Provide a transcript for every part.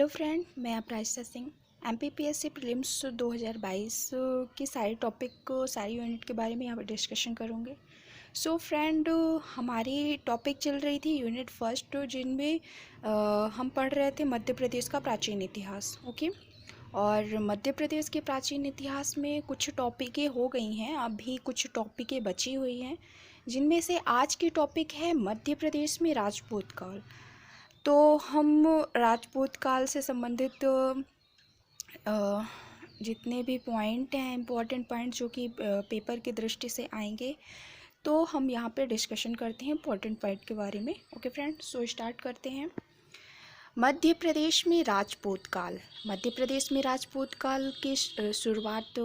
Hello friend, मैं अपराजिता Singh MPPSC prelims 2022 की सारी टॉपिक सारी यूनिट के बारे में यहाँ पर डिस्कशन करूँगे। सो फ्रेंड, हमारी टॉपिक चल रही थी यूनिट फर्स्ट, जिनमें हम पढ़ रहे थे मध्य प्रदेश का प्राचीन इतिहास। ओके, और मध्य प्रदेश के प्राचीन इतिहास में कुछ टॉपिकें हो गई हैं, अभी कुछ टॉपिकें बची हुई हैं, जिनमें से आज की टॉपिक है मध्य प्रदेश में राजपूत काल। तो हम राजपूत काल से संबंधित जितने भी पॉइंट हैं, इम्पोर्टेंट पॉइंट जो कि पेपर की दृष्टि से आएंगे, तो हम यहाँ पे डिस्कशन करते हैं इम्पोर्टेंट पॉइंट के बारे में। ओके फ्रेंड, सो स्टार्ट करते हैं। मध्य प्रदेश में राजपूत काल। मध्य प्रदेश में राजपूत काल की शुरुआत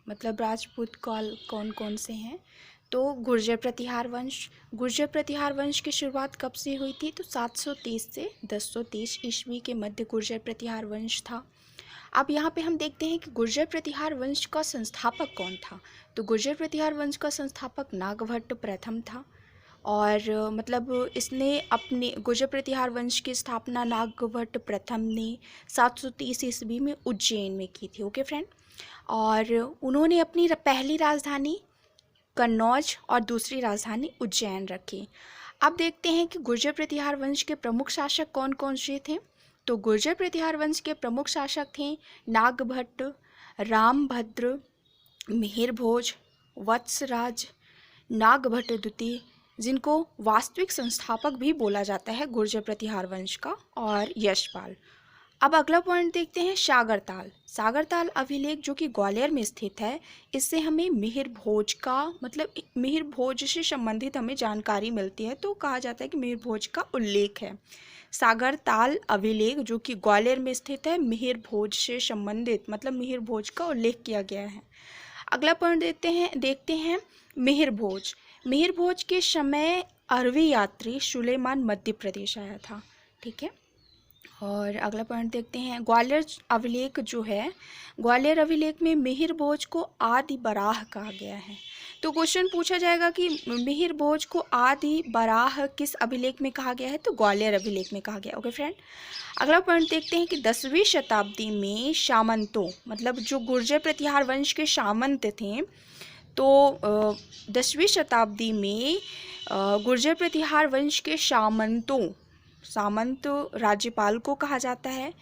मतलब राजपूत काल कौन कौन से हैं? तो गुर्जर प्रतिहार वंश। गुर्जर प्रतिहार वंश की शुरुआत कब से हुई थी? तो 730 से 1030 ईस्वी के मध्य गुर्जर प्रतिहार वंश था। अब यहाँ पे हम देखते हैं कि गुर्जर प्रतिहार वंश का संस्थापक कौन था। तो गुर्जर प्रतिहार वंश का संस्थापक नागभट्ट प्रथम था, और मतलब इसने अपने गुर्जर प्रतिहार वंश की स्थापना नागभट्ट प्रथम ने 730 ईस्वी में उज्जैन में की थी। ओके फ्रेंड, और उन्होंने अपनी पहली राजधानी कन्नौज और दूसरी राजधानी उज्जैन रखी। अब देखते हैं कि गुर्जर प्रतिहार वंश के प्रमुख शासक कौन कौन से थे। तो गुर्जर प्रतिहार वंश के प्रमुख शासक थे नागभट्ट, रामभद्र, मिहिरभोज, वत्सराज, नागभट्ट द्वितीय, जिनको वास्तविक संस्थापक भी बोला जाता है गुर्जर प्रतिहार वंश का, और यशपाल। अब अगला पॉइंट देखते हैं सागरताल। सागरताल अभिलेख जो कि ग्वालियर में स्थित है, इससे हमें मिहिरभोज का मतलब मिहिरभोज से संबंधित हमें जानकारी मिलती है, तो कहा जाता है कि मिहिरभोज का उल्लेख है। सागरताल अभिलेख जो कि ग्वालियर में स्थित है, मिहिरभोज से संबंधित मतलब मिहिरभोज का उल्लेख किया गया है। अगला पॉइंट देखते हैं मिहिरभोज। मिहिरभोज के समय अरबी यात्री सुलेमान मध्य प्रदेश आया था। ठीक है, और अगला पॉइंट देखते हैं ग्वालियर अभिलेख जो है, ग्वालियर अभिलेख में मिहिरभोज को आदि बराह कहा गया है। तो क्वेश्चन पूछा जाएगा कि मिहिरभोज को आदि बराह किस अभिलेख में कहा गया है? तो ग्वालियर अभिलेख में कहा गया। ओके फ्रेंड, अगला पॉइंट देखते हैं कि 10वीं शताब्दी में सामंतों मतलब जो गुर्जर प्रतिहार वंश के सामंत थे, तो 10वीं शताब्दी में गुर्जर प्रतिहार वंश के सामंत राज्यपाल को कहा जाता है,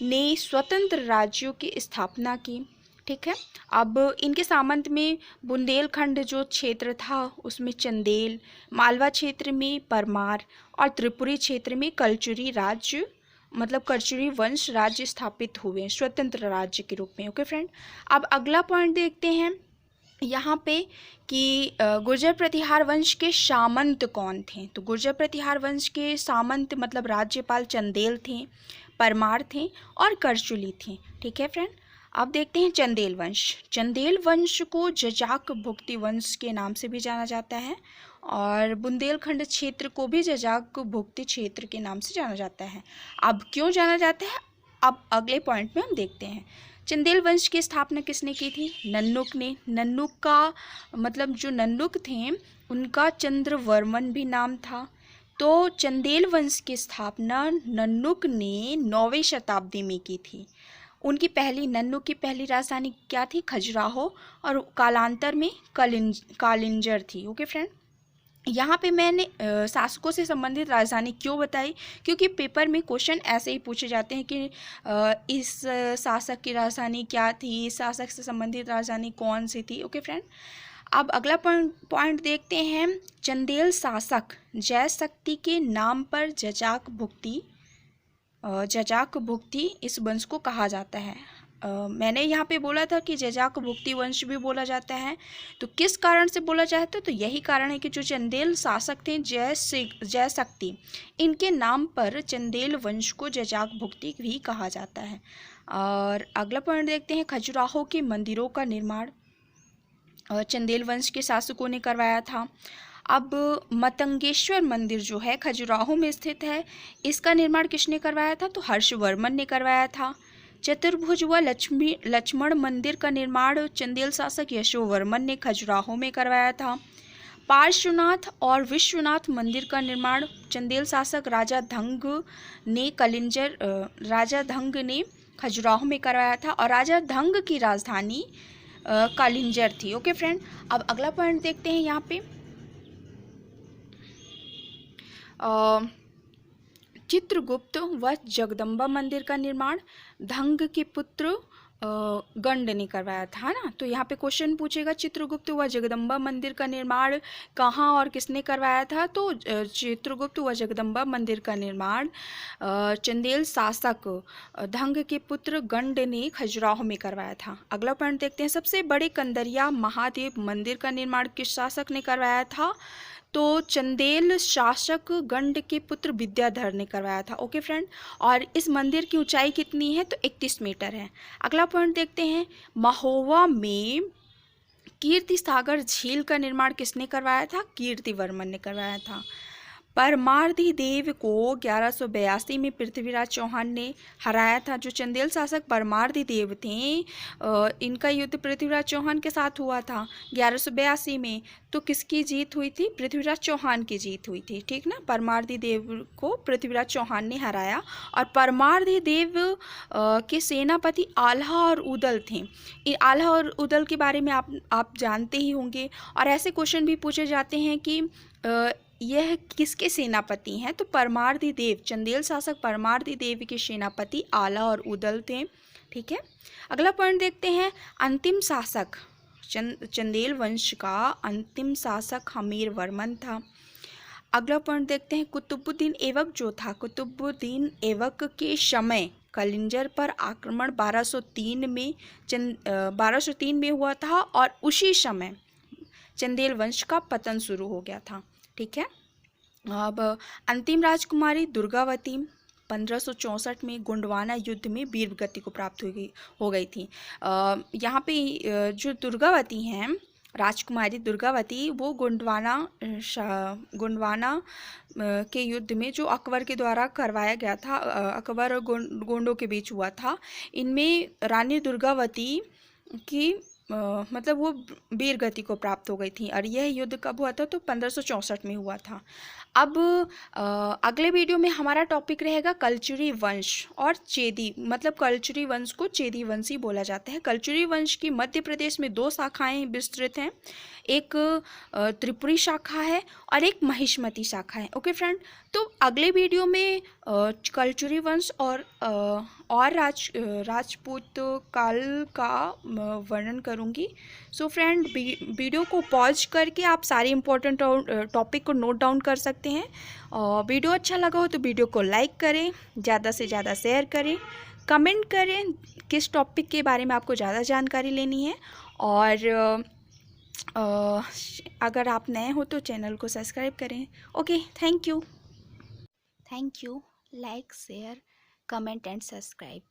ने स्वतंत्र राज्यों की स्थापना की। ठीक है, अब इनके सामंत में बुंदेलखंड जो क्षेत्र था उसमें चंदेल, मालवा क्षेत्र में परमार, और त्रिपुरी क्षेत्र में कलचुरी राज्य मतलब कलचुरी वंश राज्य स्थापित हुए स्वतंत्र राज्य के रूप में। ओके फ्रेंड, अब अगला पॉइंट देखते हैं यहाँ पे कि गुर्जर प्रतिहार वंश के सामंत कौन थे। तो गुर्जर प्रतिहार वंश के सामंत मतलब राज्यपाल चंदेल थे, परमार थे और करचुली थे। ठीक है फ्रेंड, अब देखते हैं चंदेल वंश। चंदेल वंश को जजाक भुक्ति वंश के नाम से भी जाना जाता है, और बुंदेलखंड क्षेत्र को भी जजाक भुक्ति क्षेत्र के नाम से जाना जाता है। अब क्यों जाना जाता है, अब अगले पॉइंट में हम देखते हैं। चंदेल वंश की स्थापना किसने की थी? नन्नुक ने। नन्नुक का मतलब जो नन्नुक थे उनका चंद्रवर्मन भी नाम था। तो चंदेल वंश की स्थापना नन्नुक ने 9वीं शताब्दी में की थी। नन्नुक की पहली राजधानी क्या थी? खजुराहो, और कालांतर में कालिंजर थी। ओके फ्रेंड, यहाँ पे मैंने शासकों से संबंधित राजधानी क्यों बताई, क्योंकि पेपर में क्वेश्चन ऐसे ही पूछे जाते हैं कि इस शासक की राजधानी क्या थी, इस शासक से संबंधित राजधानी कौन सी थी। ओके फ्रेंड, अब अगला पॉइंट देखते हैं। चंदेल शासक जयशक्ति के नाम पर जजाक भुक्ति इस वंश को कहा जाता है। मैंने यहाँ पे बोला था कि जजाक भुक्ति वंश भी बोला जाता है, तो किस कारण से बोला जाता है? तो यही कारण है कि जो चंदेल शासक थे जयशक्ति, इनके नाम पर चंदेल वंश को जजाक भुक्ति भी कहा जाता है। और अगला पॉइंट देखते हैं खजुराहो के मंदिरों का निर्माण चंदेल वंश के शासकों ने करवाया था। अब मतंगेश्वर मंदिर जो है खजुराहो में स्थित है, इसका निर्माण किसने करवाया था? तो हर्षवर्मन ने करवाया था। चतुर्भुज व लक्ष्मण मंदिर का निर्माण चंदेल शासक यशोवर्मन ने खजुराहो में करवाया था। पार्श्वनाथ और विश्वनाथ मंदिर का निर्माण चंदेल शासक राजा धंग ने खजुराहो में करवाया था और राजा धंग की राजधानी कालिंजर थी। ओके फ्रेंड, अब अगला पॉइंट देखते हैं यहाँ पे। चित्रगुप्त व जगदम्बा मंदिर का निर्माण धंग के पुत्र गंड ने करवाया था ना। तो यहाँ पे क्वेश्चन पूछेगा चित्रगुप्त व जगदम्बा मंदिर का निर्माण कहाँ और किसने करवाया था। तो चित्रगुप्त व जगदम्बा मंदिर का निर्माण चंदेल शासक धंग के पुत्र गंड ने खजुराहो में करवाया था। अगला पॉइंट देखते हैं। सबसे बड़े कंदरिया महादेव मंदिर का निर्माण किस शासक ने करवाया था। तो चंदेल शासक गंड के पुत्र विद्याधर ने करवाया था। ओके फ्रेंड, और इस मंदिर की ऊंचाई कितनी है। तो 31 मीटर है। अगला पॉइंट देखते हैं। महोबा में कीर्ति सागर झील का निर्माण किसने करवाया था। कीर्तिवर्मन ने करवाया था। परमार्दी देव को 1182 में पृथ्वीराज चौहान ने हराया था। जो चंदेल शासक परमार्दी देव थे, इनका युद्ध पृथ्वीराज चौहान के साथ हुआ था 1182 में। तो किसकी जीत हुई थी। पृथ्वीराज चौहान की जीत हुई थी, ठीक ना। परमार्दी देव को पृथ्वीराज चौहान ने हराया और परमार्दी देव के सेनापति आल्हा और उदल थे। आल्हा और उदल के बारे में आप जानते ही होंगे। और ऐसे क्वेश्चन भी पूछे जाते हैं कि यह किसके सेनापति हैं। तो परमार्दी देव, चंदेल शासक परमार्दी देव के सेनापति आला और उदल थे, ठीक है। अगला पॉइंट देखते हैं। अंतिम शासक चंदेल वंश का अंतिम शासक हमीर वर्मन था। अगला पॉइंट देखते हैं। कुतुबुद्दीन ऐबक जो था, कुतुबुद्दीन ऐबक के समय कलिंजर पर आक्रमण 1203 में हुआ था और उसी समय चंदेल वंश का पतन शुरू हो गया था, ठीक है। अब अंतिम राजकुमारी दुर्गावती 1564 में गोंडवाना युद्ध में वीर गति को प्राप्त हो गई थी। यहाँ पे जो दुर्गावती हैं, राजकुमारी दुर्गावती, वो गोंडवाना के युद्ध में जो अकबर के द्वारा करवाया गया था, अकबर और गोंडों के बीच हुआ था, इनमें रानी दुर्गावती की मतलब वो वीर गति को प्राप्त हो गई थी। और यह युद्ध कब हुआ था। तो 1564 में हुआ था। अब अगले वीडियो में हमारा टॉपिक रहेगा कलचुरी वंश और चेदी, मतलब कलचुरी वंश को चेदी वंशी बोला जाता है। कलचुरी वंश की मध्य प्रदेश में 2 शाखाएं विस्तृत हैं, एक त्रिपुरी शाखा है और एक महिष्मती शाखा है। ओके फ्रेंड, तो अगले वीडियो में कलचुरी वंश और राजपूत काल का वर्णन करूंगी। सो फ्रेंड, वीडियो को पॉज करके आप सारे इंपॉर्टेंट टॉपिक को नोट डाउन कर सकते हैं। और वीडियो अच्छा लगा हो तो वीडियो को लाइक करें, ज़्यादा से ज़्यादा शेयर करें, कमेंट करें किस टॉपिक के बारे में आपको ज़्यादा जानकारी लेनी है। और अगर आप नए हो तो चैनल को सब्सक्राइब करें। Okay, thank you. Like, share, comment and subscribe.